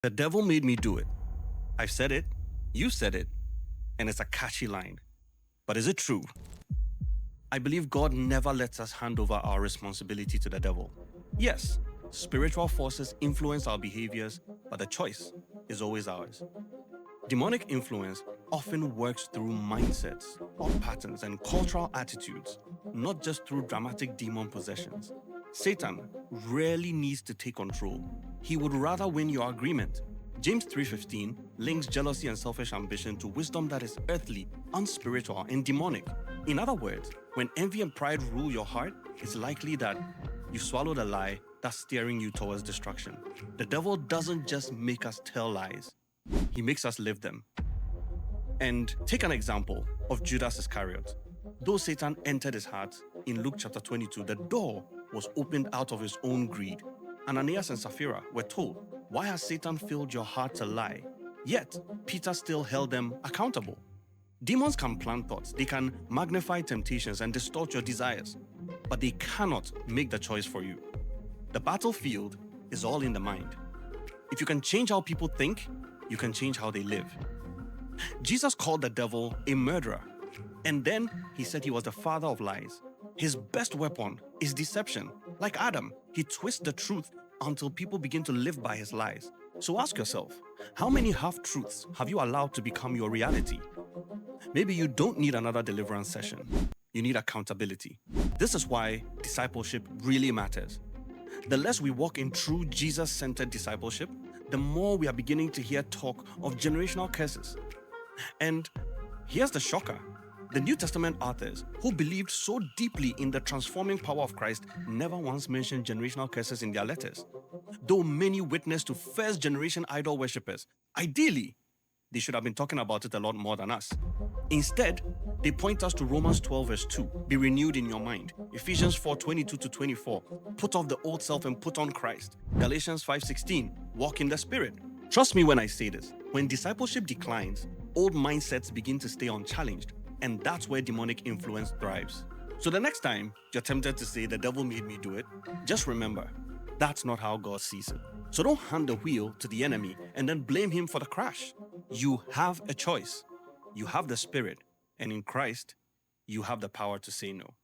The devil made me do it. I've said it, you said it, and it's a catchy line. But is it true? I believe God never lets us hand over our responsibility to the devil. Yes, spiritual forces influence our behaviors, but the choice is always ours. Demonic influence often works through mindsets, thought patterns, and cultural attitudes, not just through dramatic demon possessions. Satan rarely needs to take control. He would rather win your agreement. James 3:15 links jealousy and selfish ambition to wisdom that is earthly, unspiritual, and demonic. In other words, when envy and pride rule your heart, it's likely that you swallowed a lie that's steering you towards destruction. The devil doesn't just make us tell lies, he makes us live them. And take an example of Judas Iscariot. Though Satan entered his heart, in Luke chapter 22, the door was opened out of his own greed. Ananias and Sapphira were told, "Why has Satan filled your heart to lie?" Yet, Peter still held them accountable. Demons can plant thoughts, they can magnify temptations and distort your desires, but they cannot make the choice for you. The battlefield is all in the mind. If you can change how people think, you can change how they live. Jesus called the devil a murderer, and then he said he was the father of lies. His best weapon is deception. Like Adam, he twists the truth until people begin to live by his lies. So ask yourself, how many half-truths have you allowed to become your reality? Maybe you don't need another deliverance session. You need accountability. This is why discipleship really matters. The less we walk in true Jesus-centered discipleship, the more we are beginning to hear talk of generational curses. And here's the shocker. The New Testament authors who believed so deeply in the transforming power of Christ never once mentioned generational curses in their letters. Though many witnessed to first-generation idol worshippers, ideally, they should have been talking about it a lot more than us. Instead, they point us to Romans 12 verse 2, be renewed in your mind. Ephesians 4:22-24, put off the old self and put on Christ. Galatians 5:16, walk in the Spirit. Trust me when I say this, when discipleship declines, old mindsets begin to stay unchallenged, and that's where demonic influence thrives. So the next time you're tempted to say the devil made me do it, just remember, that's not how God sees it. So don't hand the wheel to the enemy and then blame him for the crash. You have a choice. You have the Spirit, and in Christ, you have the power to say no.